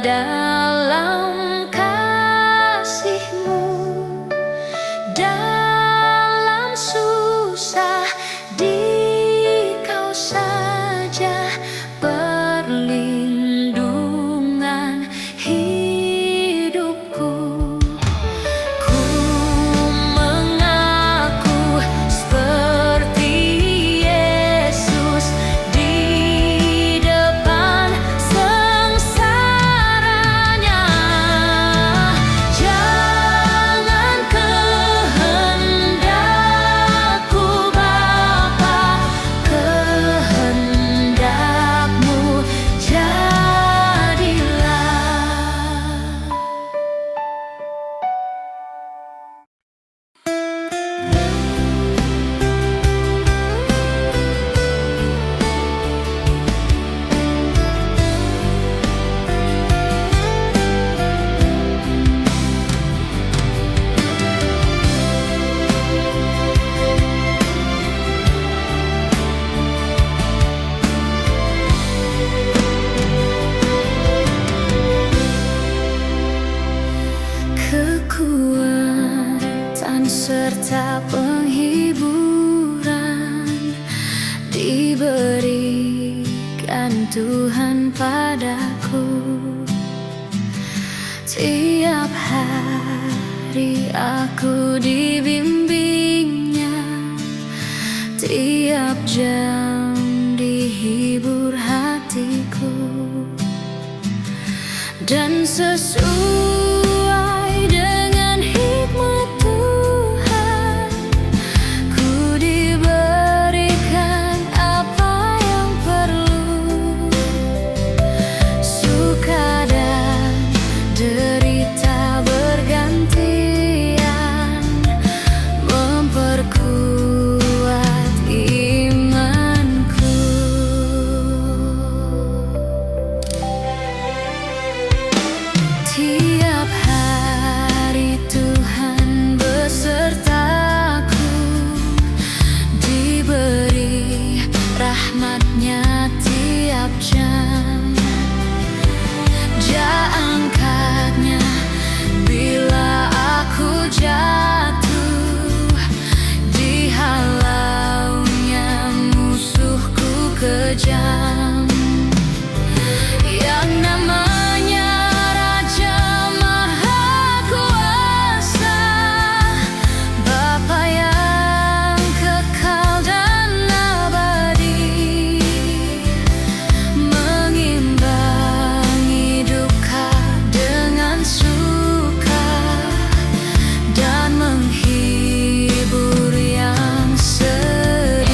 dalam kasih-Mu, dalam susah di Kau saja perlindungan hidupku. Ku mengaku seperti Yesus di depan sengsaranya. Jangan kehendakku Bapa, kehendak-Mu jadilah. Kekuatan serta penghiburan diberikan Tuhan padaku. Tiap hari aku dibimbingnya, tiap jam dihibur hatiku. Dan sesuai dengan hikmat Tuhan, ku diberikan apa yang perlu. Suka dan derita bergantian memperkuat imanku. Tiap hari Tuhan besertaku, diberi rahmat-Nya tiap jam. Dia angkat-Nya bila aku jatuh, dihalau-Nya musuhku kejam. Yang namanya Raja Maha Kuasa, Bapa yang kekal dan abadi, mengimbangi duka dengan suka dan menghibur yang sedih.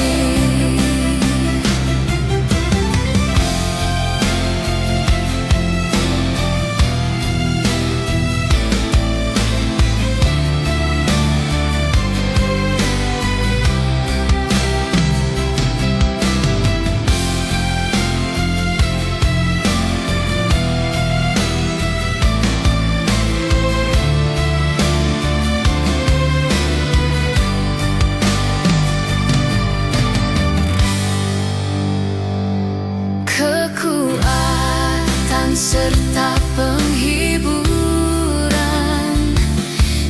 Kekuatan serta penghiburan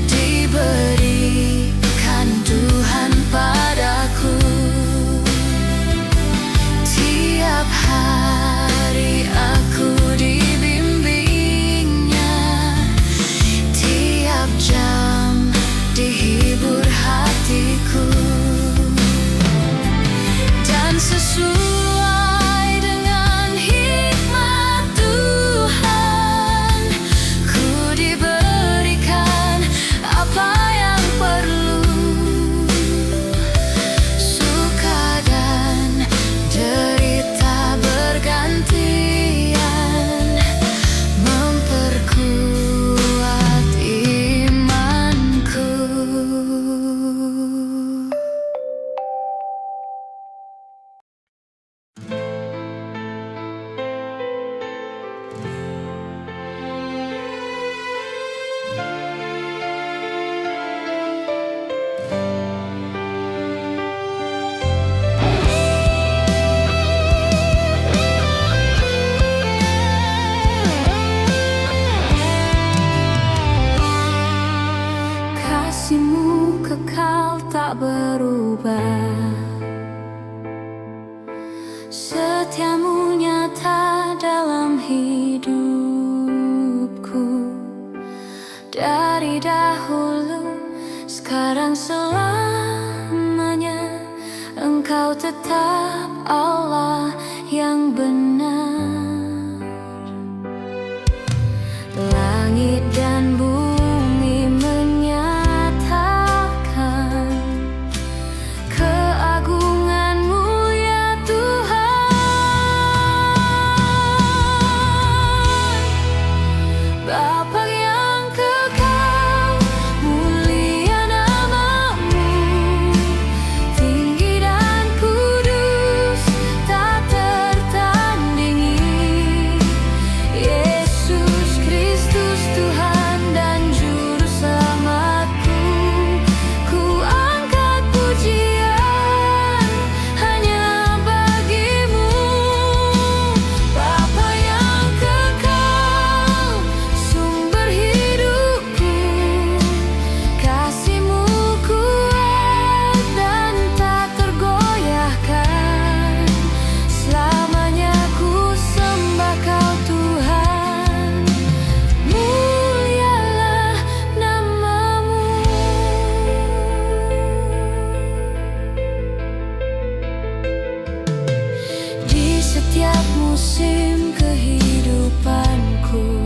diberikan Tuhan padaku. Tiap hari aku dibimbingnya, tiap jam dihibur hatiku. Dan sesuai dengan hikmat Tuhan, dari dahulu, sekarang selamanya. Engkau tetap Allah yang benar. Langit dan bumi menyatakan keagungan-Mu ya Tuhan. Bapa yang kekal, mulia nama-Mu, tinggi dan kudus, tak tertandingi. Yesus Kristus Tuhan dan Juru Selamatku, ku angkat pujian hanya bagi-Mu. Bapa yang kekal, sumber hidupku, kasih-Mu kuat dan tak tergoyahkan. Selamanya ku sembah Kau Tuhan, mulialah nama-Mu. Di setiap musim kehidupanku,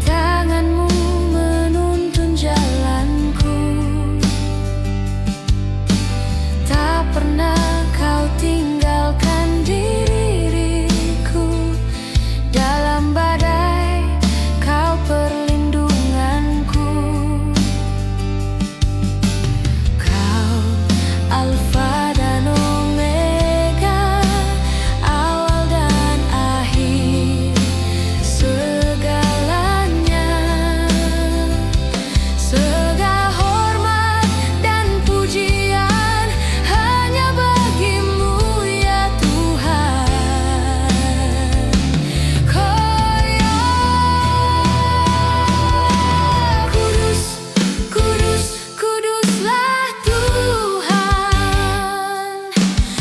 tangan-Mu menuntun jalanku. Tak pernah Kau tinggalkan diriku, dalam badai Kau perlindunganku. Kau Alfa dan Omega, awal dan akhir segalanya. Segala hormat dan pujian hanya bagi-Mu ya Tuhan. Kudus, kudus, kuduslah Tuhan.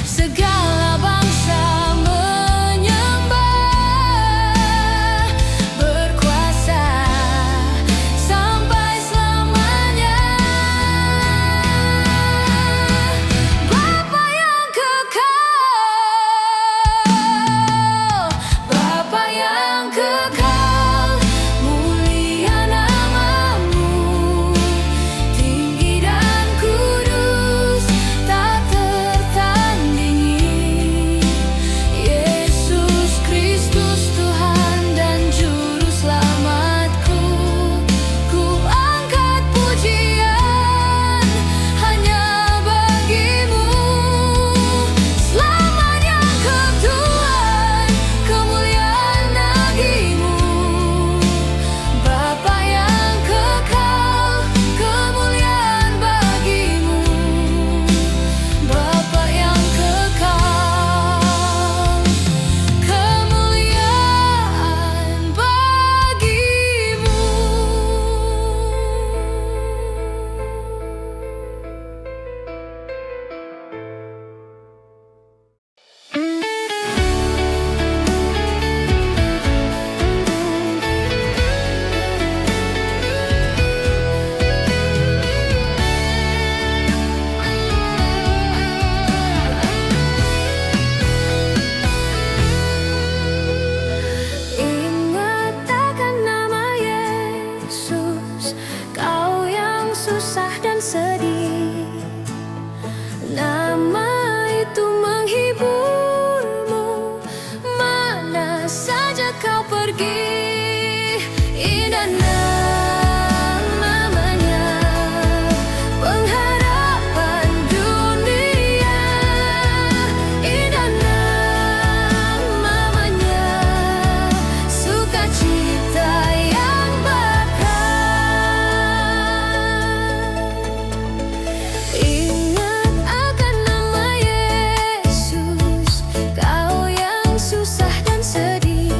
Segala bangsa menyembah, berkuasa sampai selamanya. Bapa yang kekal, Bapa yang kekal, mulia nama-Mu, tinggi dan kudus, tak tertandingi. Yesus Kristus Tuhan dan Juru Selamatku, ku angkat pujian hanya bagi-Mu. Selamanya Kau Tuhan, kemuliaan bagi-Mu. Bapa yang kekal, kemuliaan bagi-Mu. Bapa yang kekal, kemuliaan bagi-Mu. Ingat akan nama Yesus, Kau yang susah dan sedih. Nama itu menghiburmu, mana saja kau pergi. Indah namanya, pengharapan dunia. Indah namanya, sukacita yang bakal. Ingat akan nama Yesus, Kau yang susah dan sedih.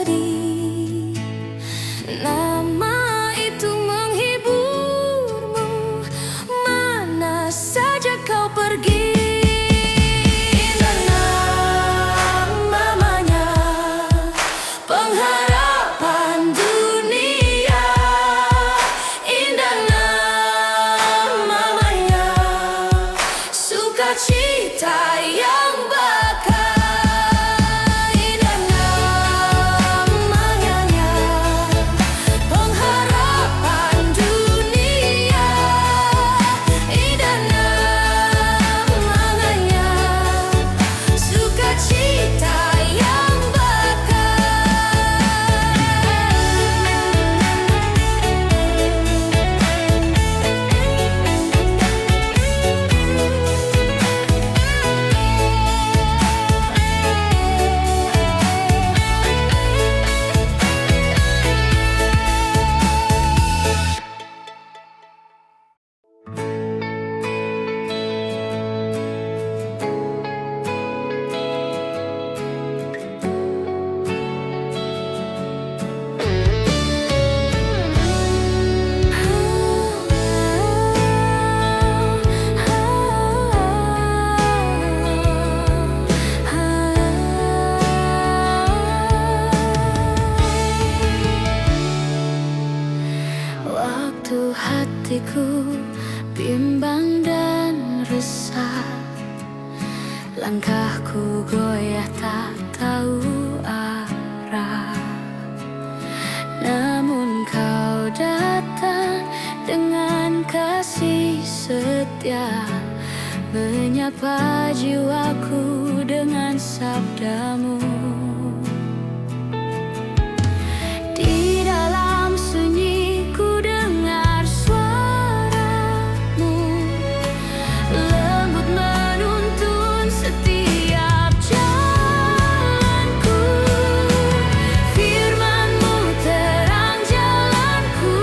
sedih. Nama itu menghiburmu, mana saja kau pergi. Indah namanya, pengharapan dunia. Indah namanya, sukacita yang bakal. Indah namanya, pengharapan dunia. Indah namanya, sukacita yang waktu hatiku bimbang dan resah, langkahku goyah tak tahu arah. Namun kau datang dengan kasih setia, menyapa jiwaku dengan sabdamu. Di dalam sunyi ku dengar suaramu, lembut menuntun setiap jalanku. Firman-Mu terang jalanku,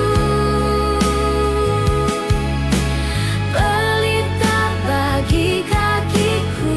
pelita bagi kakiku.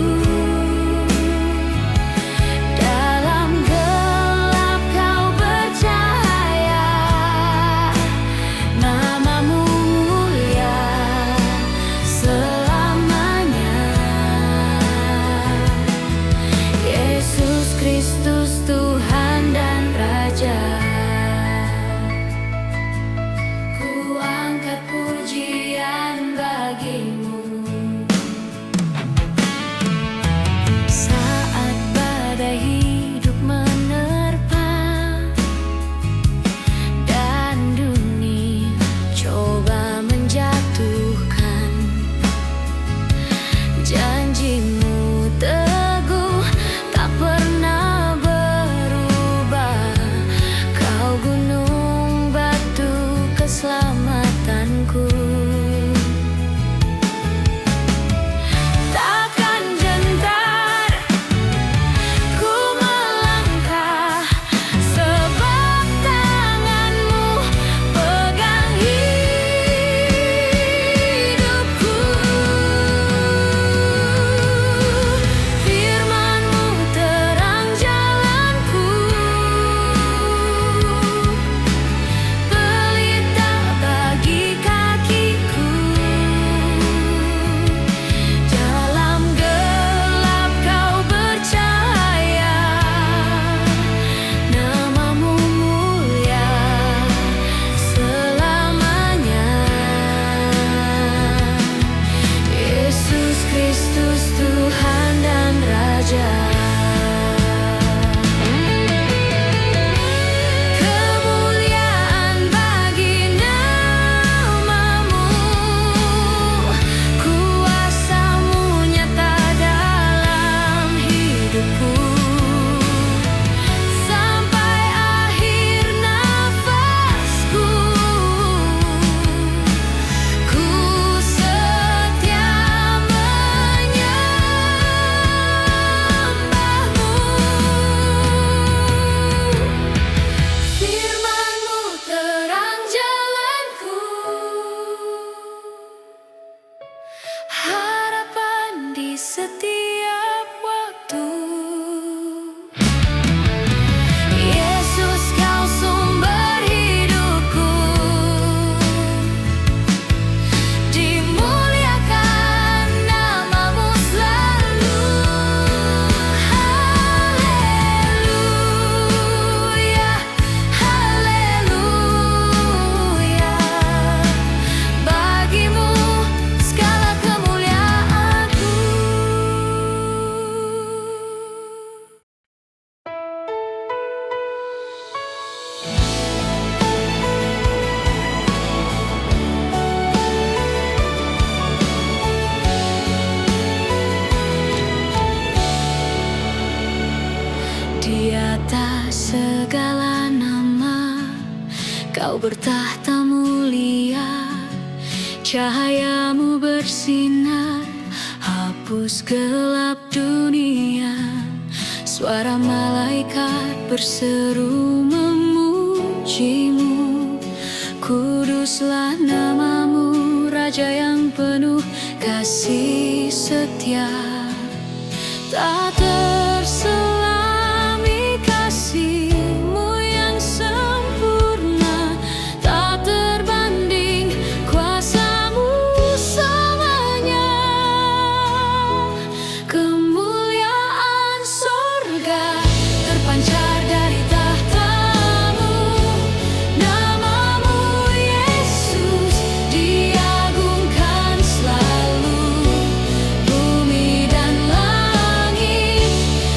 Kau bertahta mulia, cahayamu bersinar, hapus gelap dunia. Suara malaikat berseru memujimu. Kuduslah namamu, Raja yang penuh kasih setia. Tak terselami kasih-Mu yang sempurna, tak terbanding kuasa-Mu selamanya. Kemuliaan sorga terpancar dari tahta-Mu, namamu Yesus diagungkan selalu. Bumi dan langit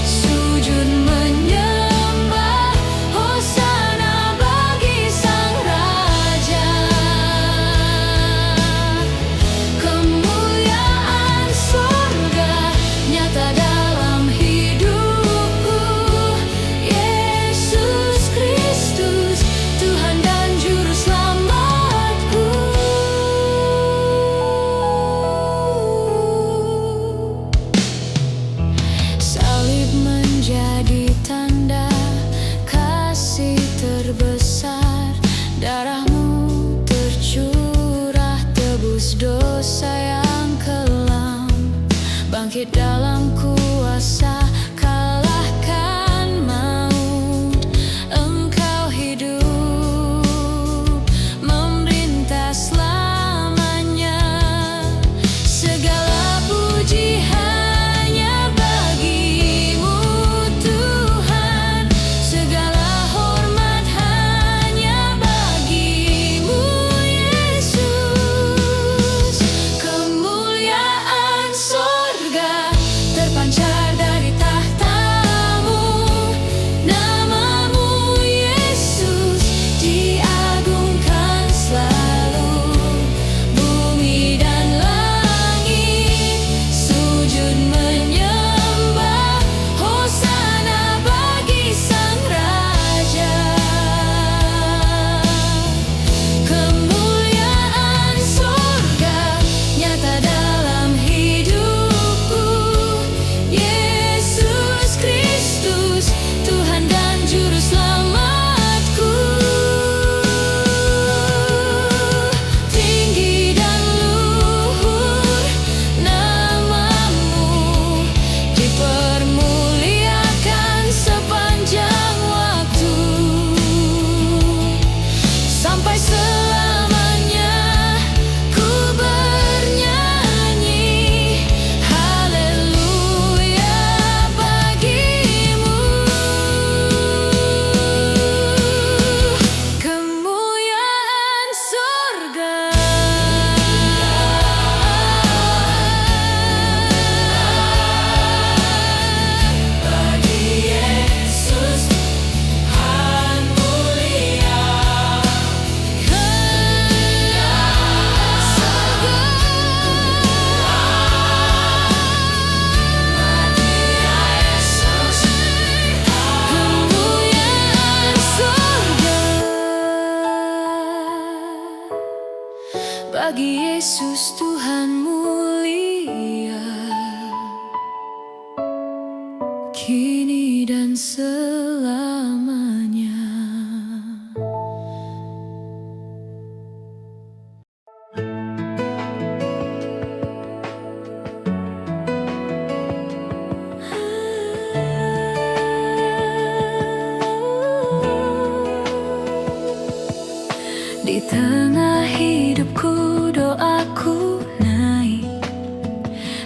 sujud menyembah, hosana bagi Sang Raja. Kemuliaan sorga nyata dalam hidupku. Yesus Kristus, Tuhan dan Juru Selamatku. Salib menjadi tanda kasih terbesar. Darah-Mu tercurah, tebus dosa yang kelam. Bangkit dalam kuasa, kalahkan maut. Engkau hidup, memerintah selamanya. Segala puji hanya bagi-Mu Tuhan, segala hormat hanya bagi-Mu Yesus. Kemuliaan sorga terpancar dari tahta-Mu, namamu Yesus diagungkan selalu. Bumi dan langit sujud menyembah, hosana bagi Sang Raja. Kemuliaan sorga nyata dalam hidupku. Yesus Kristus, Tuhan dan Juru Selamatku. Tinggi dan luhur namamu, dipermuliakan sepanjang waktu. Sampai selamanya ku bernyanyi haleluya bagi-Mu. Kemuliaan sorga bagi Yesus, Tuhan mulia. Kemuliaan sorga bagi Yesus, Tuhan mulia, kini dan selamanya. Di tengah hidupku doaku naik,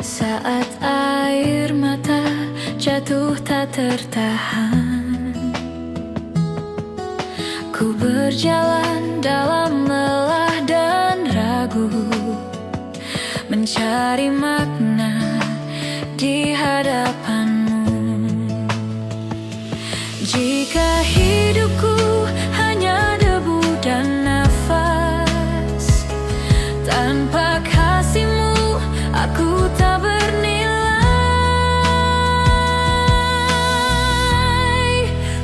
saat air mata jatuh tak tertahan. Ku berjalan dalam lelah dan ragu, mencari makna di hadapan-Mu. Jika hidupku hanya debu dan nafas, tanpa kasih-Mu aku tak bernilai.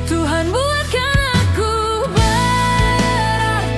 Tuhan buatkan aku berarti.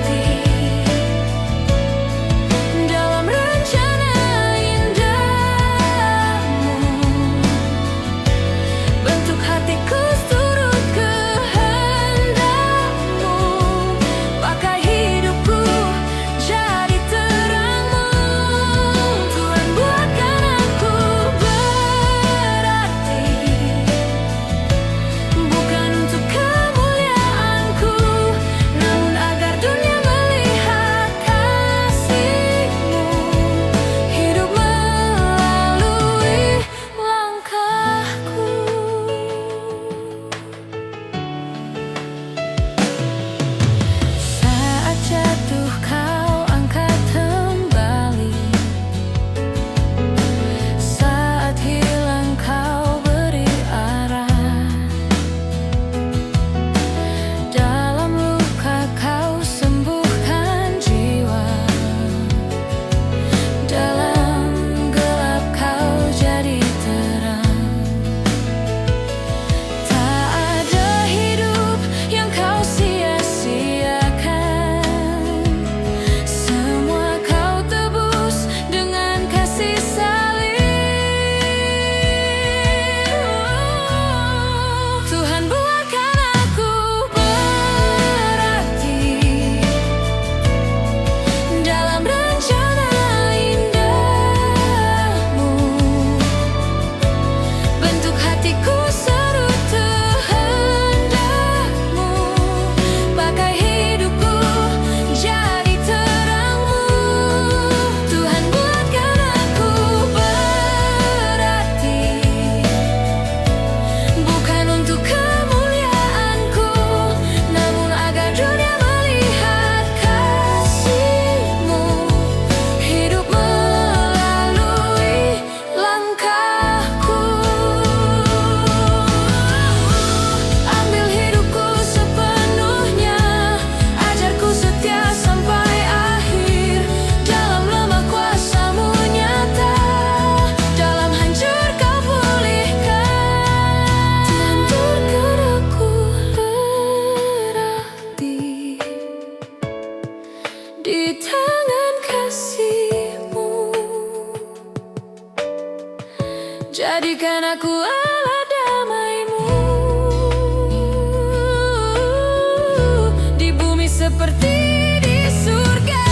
seperti di surga.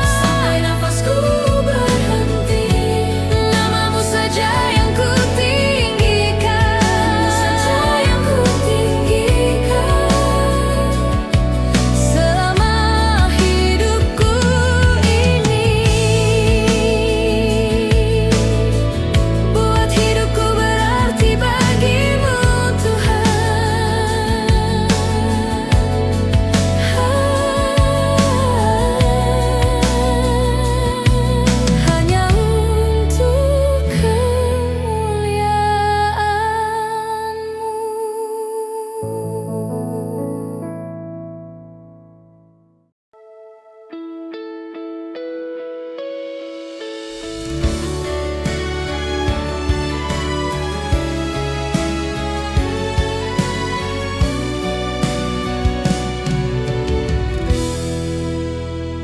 Sampai nafasku berhenti, namamu saja yang ku tinggikan, namamu saja yang ku tinggikan. Selama hidupku ini, buat hidupku berarti bagimu Tuhan. Hanya untuk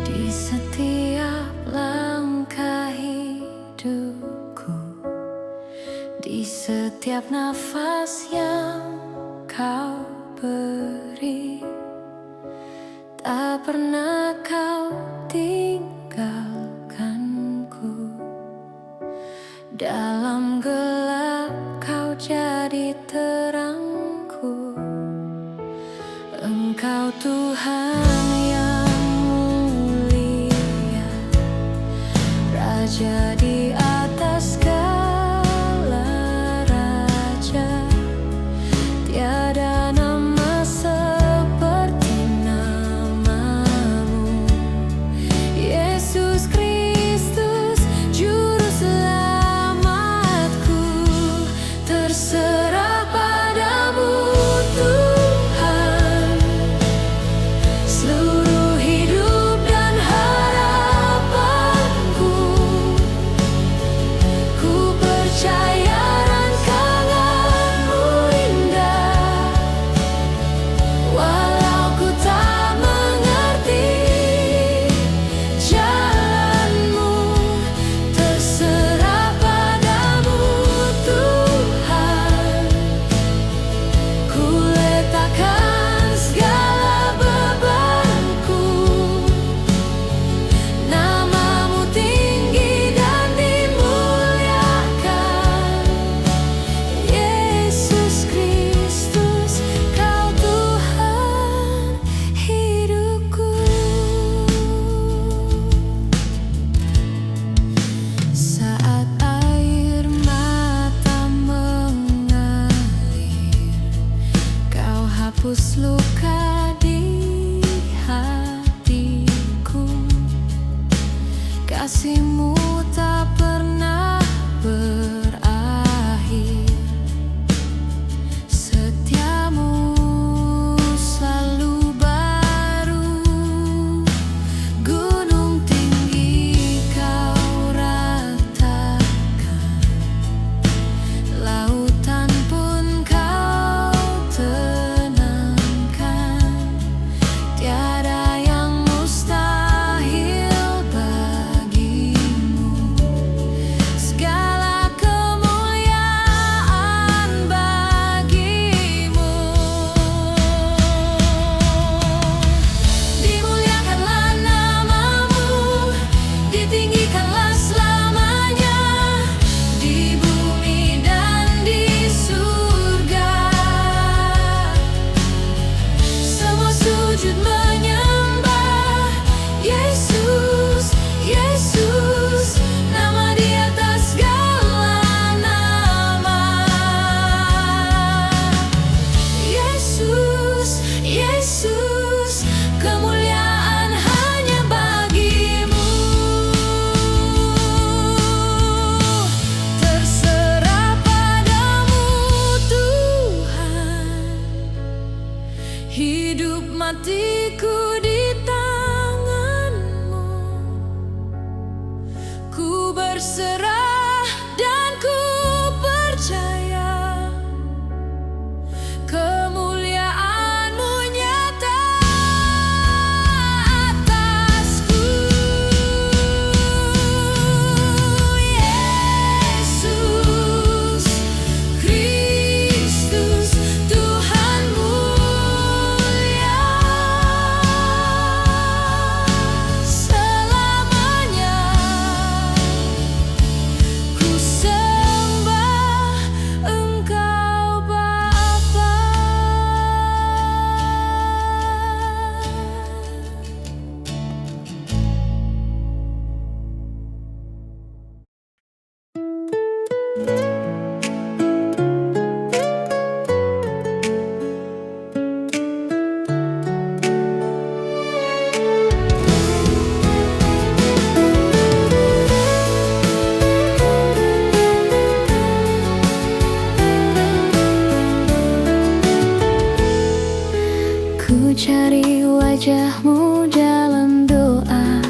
di setiap langkah hidupku, di setiap nafas yang kau beri, tak pernah kau tinggalkanku. Dalam gelap kau jadi terangku. Engkau Tuhan yang mulia, Raja di atas segala raja. Tiada nama seperti namamu, Yesus Kristus, Juru Selamatku. Terserah padamu Tuhan, seluruh hidup dan harapanku. Ku percaya rancanganmu indah, walau ku tak mengerti jalanmu. Terserah padamu Tuhan, ku letakkan segala bebanku. Namamu tinggi dan dimuliakan, Yesus Kristus, Kau Tuhan hidupku. Saat air mata mengalir, Kau hapus luka di hatiku. Kasih-Mu tak pernah berakhir, setia-Mu selalu baru. Gunung tinggi Kau ratakan, lautan pun Kau tenangkan. Tiada yang mustahil bagimu. Segala kemuliaan bagimu. Dimuliakanlah namamu, ditinggikanlah selamanya, di bumi dan di surga. Semua sujud menyembah Yesus, Yesus, nama di atas segala nama. Yesus, Yesus, kemuliaan hanya bagimu. Terserah padamu Tuhan, hidup matiku di tangan-Mu. Ku berserah dan ku percaya, kemuliaan-Mu nyata atasku. Yesus, wajahmu dalam doa,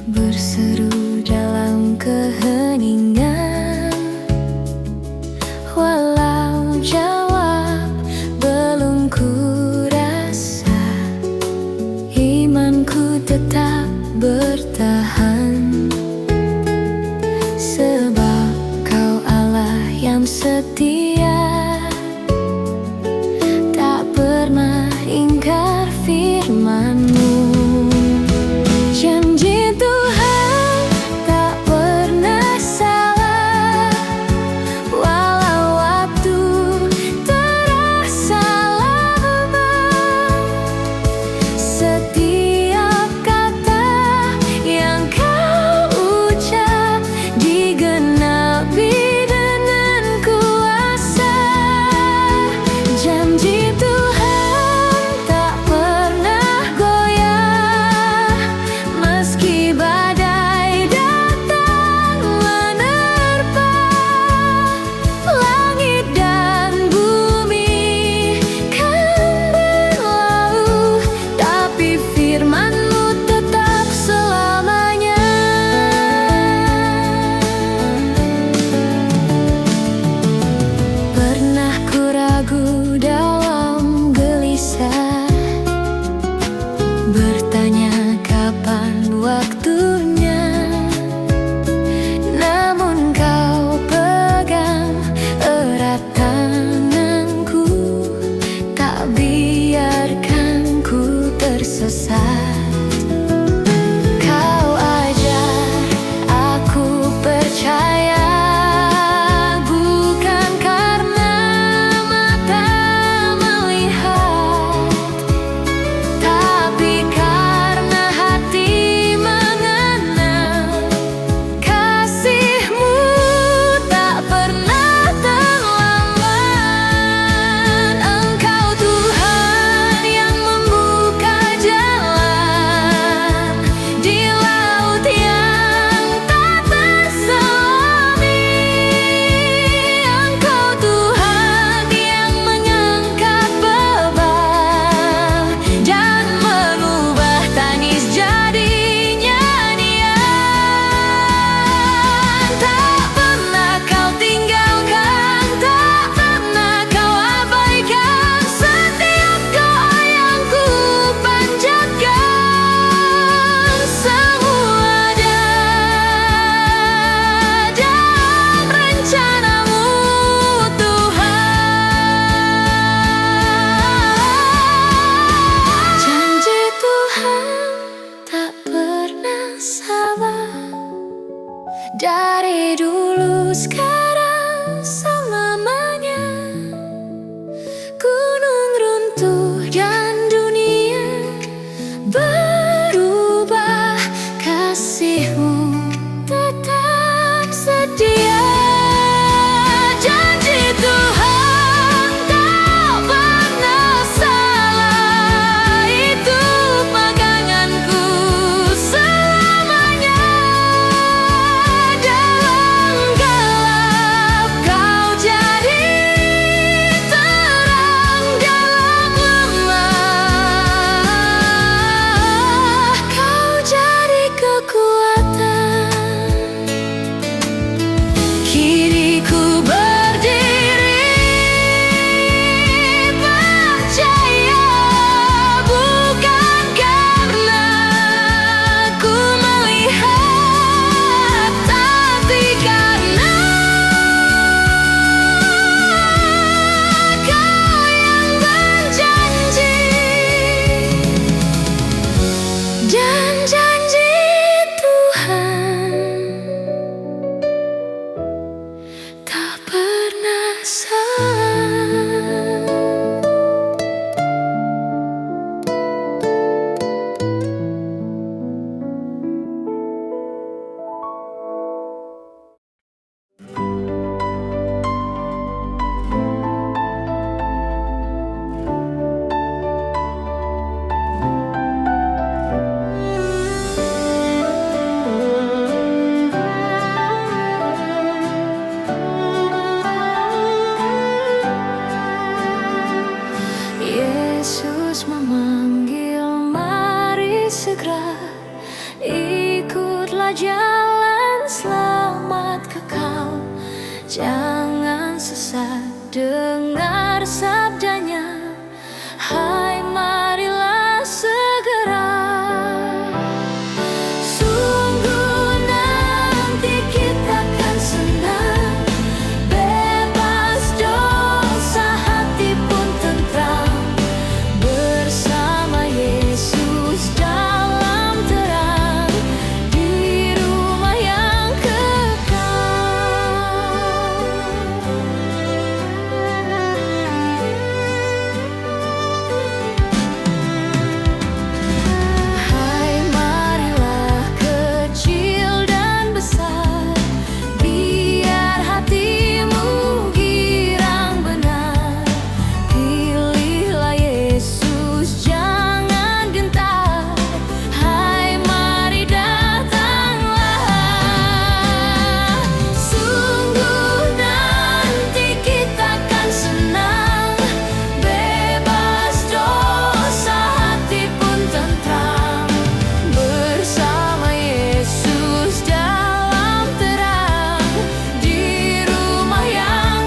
berseru dalam keheningan. Walau jawab belum ku rasa, imanku tetap bertahan. Sebab Kau Allah yang setia, tak pernah ingkar Jangan sesat, dengar sabdanya. Hai, marilah segera. Sungguh nanti kita akan senang, bebas dosa, hati pun tentram, bersama Yesus dalam terang, di rumah yang Hai, marilah kecil dan besar, biar hatimu girang benar. Pilihlah Yesus, jangan gentar. Hai, mari datanglah. Sungguh nanti kita akan senang, bebas dosa, hati pun tentram, bersama Yesus dalam terang, di rumah yang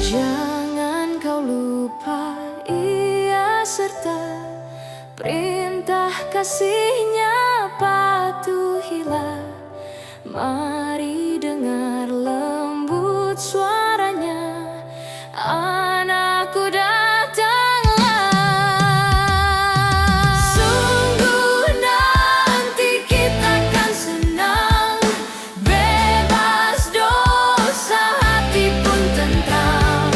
Jangan kau lupa, Ia serta perintah kasih-Nya patuhilah. Mari dengar lembut suaranya, anakku datanglah. Sungguh nanti kita akan senang, bebas dosa, hati pun tentram,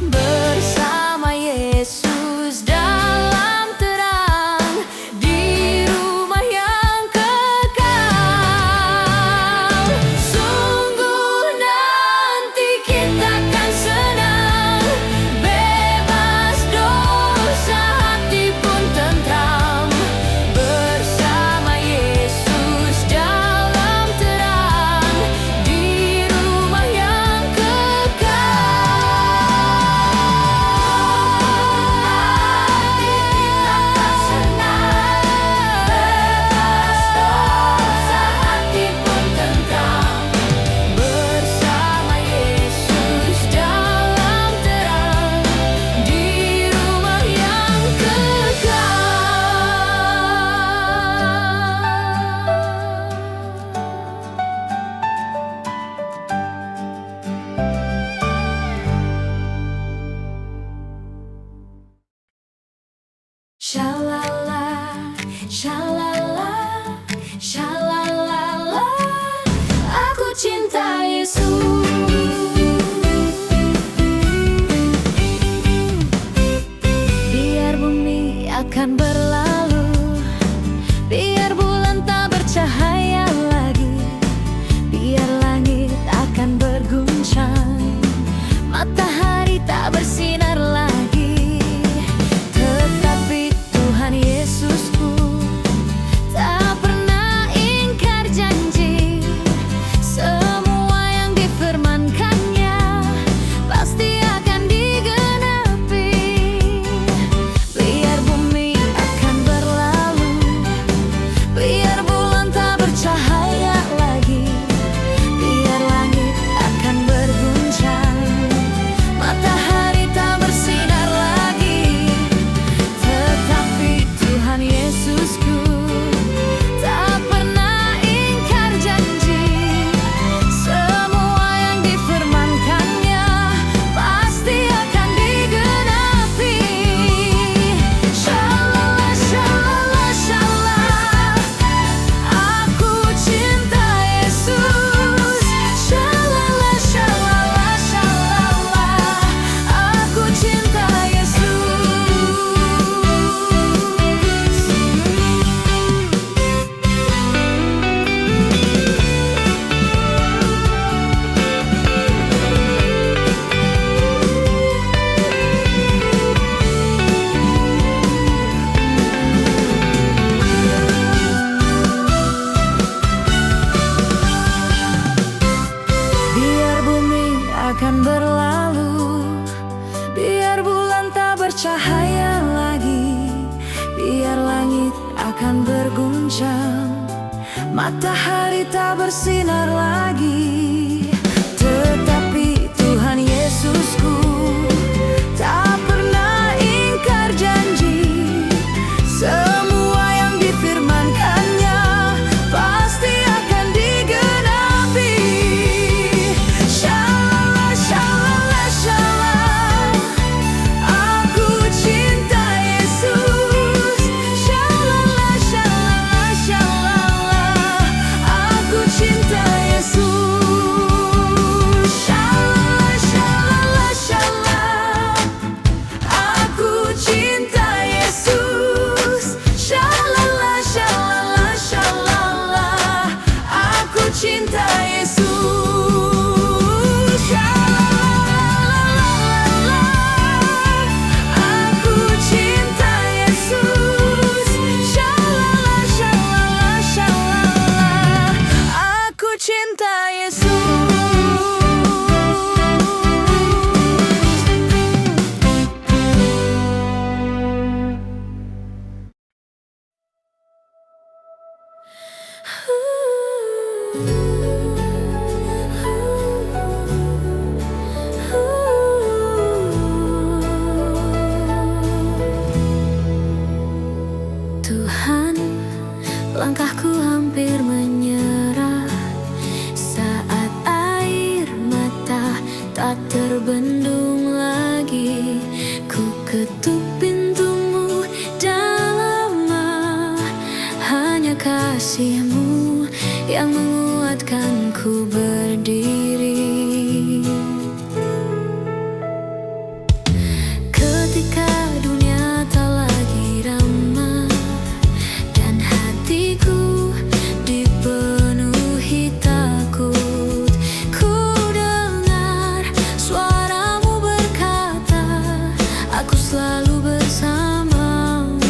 bersama Yesus dalam terang, di rumah yang kekal. Sungguh nanti kita akan senang, bebas dosa, hati pun tentram, bersama Yesus dalam terang, di rumah yang Shalala, shalala, shalala, aku cinta Yesus. Biar bumi akan berlalu, biar bulan tak bercahaya lagi, biar langit akan berguncang, matahari tak bersinar lagi, tetapi Tuhan Yesusku tak pernah ingkar janji. Semua yang difirmankan-Nya pasti akan digenapi. Biar bumi akan berlalu, biar bulan tak akan berguncang, matahari tak bersinar lagi. Tetapi Tuhan Yesusku tak pernah ingkar janji. Semua yang difirmankannya pasti akan digenapi. Shalala, shalala, shalala, aku cinta Yesus. Shalala, shalala, shalala, aku cinta Yesus. Shalala, shalala, shalala, aku cinta Yesus. Shalala, shalala, shalala, aku cinta Yesus. Shalala, aku cinta Yesus. Shalala, shalala, shalala, aku cinta Yesus. Tuhan, langkahku hampir menyerah saat air mata tak terbendung lagi. Ku ketuk pintumu dan lama, hanya kasih-Mu yang menguatkanku berdiri. Ketika dunia tak lagi ramah dan hatiku dipenuhi takut, ku dengar suara-Mu berkata, aku selalu bersamamu,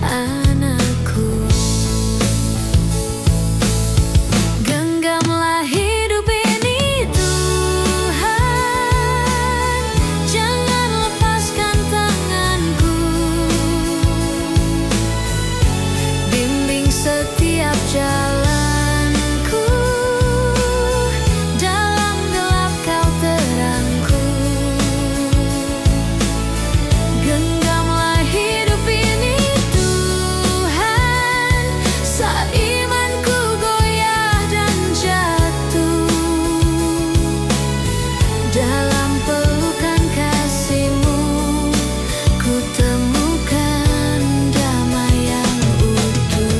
anakku. Genggamlah hidup ini Tuhan, jangan lepaskan tanganku. Bimbing setiap jalanku, dalam gelap Kau terangku. Genggamlah hidup ini Tuhan, saat imanku goyah dan jatuh. Dalam pelukan kasih-Mu, ku temukan damai yang utuh.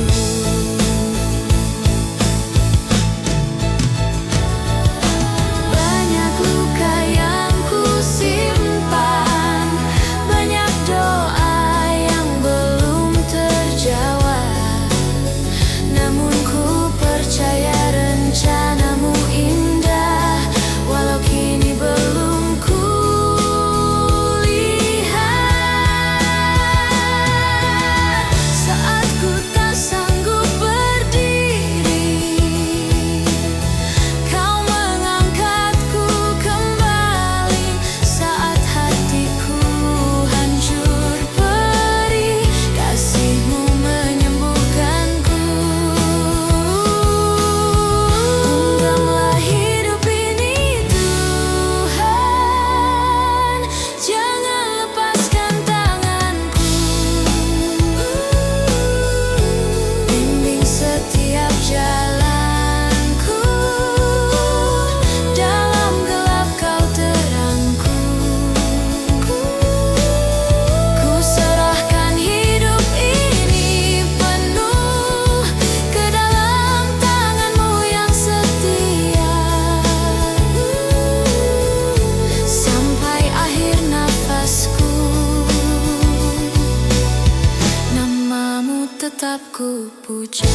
Banyak luka yang ku simpan, banyak doa yang belum terjawab. Namun ku percaya rencana-Mu indah, walau kini belum ku lihat. Saat ku tak sanggup berdiri, Kau mengangkatku kembali. Saat hatiku hancur perih, kasih-Mu menyembuhkanku. Genggamlah hidup ini Tuhan, jangan lepaskan tanganku. Bimbing setiap jalanku, dalam gelap Kau terangku. Ku serahkan hidup ini penuh ke dalam tangan-Mu yang setia. Sampai akhir nafasku, nama-Mu tetap ku puja.